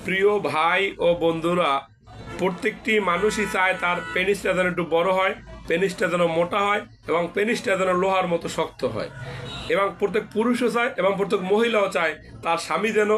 প্রিয় ভাই ও বন্ধুরা, প্রত্যেকটি মানুষই চায় তার পেনিসটা যেন একটু বড় হয়, পেনিসটা যেন মোটা হয় এবং পেনিসটা যেন লোহার মতো শক্ত হয়। এবং প্রত্যেক পুরুষও চায় এবং প্রত্যেক মহিলাও চায় তার স্বামী যেন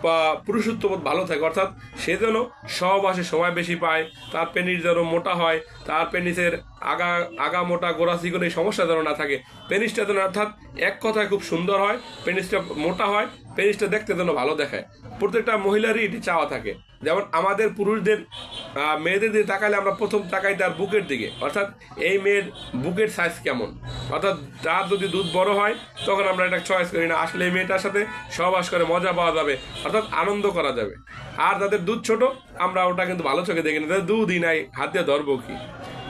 বা পুরুষত্ববোধ ভালো থাকে, অর্থাৎ সে যেন সহবাসে সময় বেশি পায়, তার পেনিস যেন মোটা হয়, তার পেনিসের আগা আগা মোটা গোড়া চিকন এই সমস্যা যেন না থাকে, পেনিসটা যেন অর্থাৎ এক কথায় খুব সুন্দর হয়, পেনিসটা মোটা হয়, পেনিসটা দেখতে যেন ভালো দেখায়। প্রত্যেকটা মহিলারই এটি চাওয়া থাকে। যেমন আমাদের পুরুষদের মেয়েদের দিকে তাকালে আমরা প্রথম তাকাই তার বুকের দিকে, অর্থাৎ এই মেয়ের বুকের সাইজ কেমন, অর্থাৎ তার যদি দুধ বড় হয় তখন আমরা এটা চয়েস করি না, আসলে এই মেয়েটার সাথে সহবাস করে মজা পাওয়া যাবে, অর্থাৎ আনন্দ করা যাবে। আর যাদের দুধ ছোট আমরা ওটা কিন্তু ভালো চোখে দেখি না, তাদের দুধই নাই, হাত দিয়ে ধরবো কি।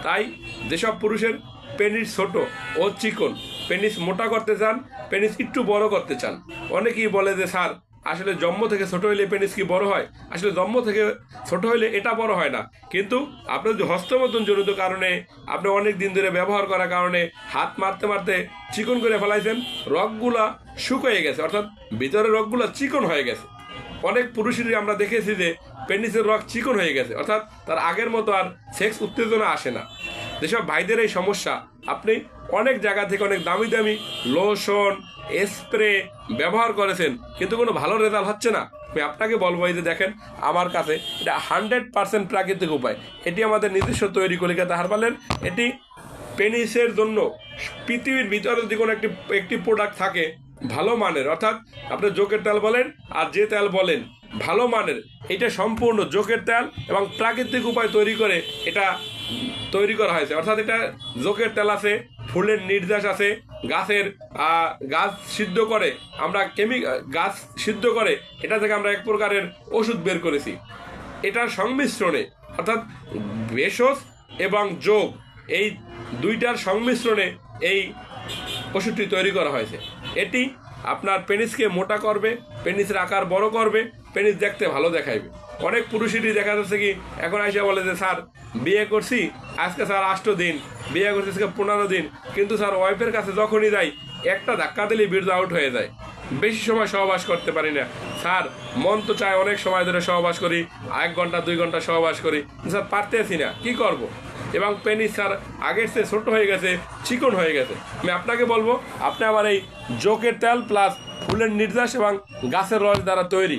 তাই যেসব পুরুষের পেনিস ছোট ও চিকন, পেনিস মোটা করতে চান, পেনিস একটু বড় করতে চান, অনেকেই বলে যে স্যার আসলে জন্ম থেকে ছোট হইলে পেনিস কি বড় হয়? আসলে জন্ম থেকে ছোট হইলে এটা বড় হয় না, কিন্তু আপনার যদি হস্তমৈথুন জনিত কারণে আপনি অনেক দিন ধরে ব্যবহার করার কারণে হাত মারতে মারতে চিকন করে ফেলাইছেন, রগগুলা শুকিয়ে গেছে, অর্থাৎ ভিতরের রগগুলা চিকন হয়ে গেছে। অনেক পুরুষেরই আমরা দেখেছি যে পেনিসের রগ চিকন হয়ে গেছে, অর্থাৎ তার আগের মতো আর সেক্স উত্তেজনা আসে না। যেসব ভাইদের এই সমস্যা, আপনি অনেক জায়গা থেকে অনেক দামি দামি লোশন স্প্রে ব্যবহার করেছেন কিন্তু কোনো ভালো রেজাল্ট হচ্ছে না, আমি আপনাকে বলবো এই যে দেখেন আমার কাছে এটা 100% প্রাকৃতিক উপায়। এটি আমাদের নিজস্ব তৈরি কলিকাতা হার্বালের। এটি পেনিসের জন্য পৃথিবীর ভিতরে যদি কোনো একটি প্রোডাক্ট থাকে ভালো মানের, অর্থাৎ আপনি জোকের তেল বলেন আর যে তেল বলেন ভালো মানের, এটা সম্পূর্ণ জোকের তেল এবং প্রাকৃতিক উপায় তৈরি করে এটা তৈরি করা হয়েছে। অর্থাৎ এটা জোকের তেল আছে, ফুলের নির্যাস আছে, গাছ সিদ্ধ করে আমরা গাছ সিদ্ধ করে এটা থেকে আমরা এক প্রকারের ওষুধ বের করেছি। এটার সংমিশ্রণে, অর্থাৎ ভেষজ এবং যোগ এই দুইটার সংমিশ্রণে এই ওষুধটি তৈরি করা হয়েছে। এটি আপনার পেনিসকে মোটা করবে, পেনিসের আকার বড় করবে, পেনিস দেখতে ভালো দেখাইবে। অনেক পুরুষেরই দেখা যাচ্ছে কি এখন আইসা বলে যে স্যার বিয়ে করছি আজকে স্যার 8 দিন, বিয়ে করছি আজকে 15 দিন, কিন্তু স্যার ওয়াইফের কাছে যখনই যাই একটা ধাক্কা দিলেই বীর্য আউট হয়ে যায়, বেশি সময় সহবাস করতে পারি না। স্যার মন তো চায় অনেক সময় ধরে সহবাস করি, 1 ঘন্টা 2 ঘন্টা সহবাস করি, স্যার পারতেছি না, কি করব? এবং পেনিস স্যার আগের চেয়ে ছোট হয়ে গেছে, চিকন হয়ে গেছে। আমি আপনাকে বলবো আপনি আবার এই জোকের তেল প্লাস ফুলের নির্যাস এবং গাছের রস দ্বারা তৈরি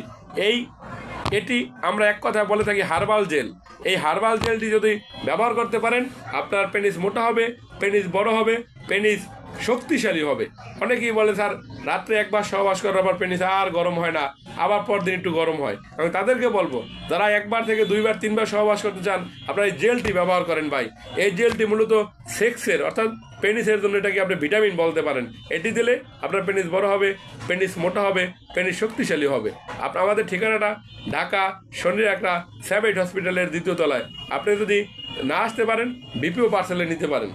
এটি আমরা এক কথায় বলে থাকি হার্বাল জেল। এই হার্বাল জেলটি যদি ব্যবহার করতে পারেন আপনার পেনিস মোটা হবে, পেনিস বড় হবে, পেনিস শক্তিশালী হবে। অনেকেই বলে স্যার রাত্রে একবার সহবাস করার পর পেনিস আর গরম হয় না, আবার পরদিন একটু গরম হয়। আমি তাদেরকে বলবো যারা 1বার থেকে 2বার 3বার সহবাস করতে চান আপনারা এই জেলটি ব্যবহার করেন ভাই। এই জেলটি মূলত সেক্সের অর্থাৎ পেনিসের জন্য, এটাকে আপনি ভিটামিন বলতে পারেন। এটি দিলে আপনার পেনিস বড় হবে, পেনিস মোটা হবে, পেনিস শক্তিশালী হবে। আমাদের ঠিকানাটা ঢাকা শনির একটা স্যাভেট হসপিটালের 2য় তলায়। আপনি যদি না আসতে পারেন বিপিও পার্সেলে নিতে পারেন।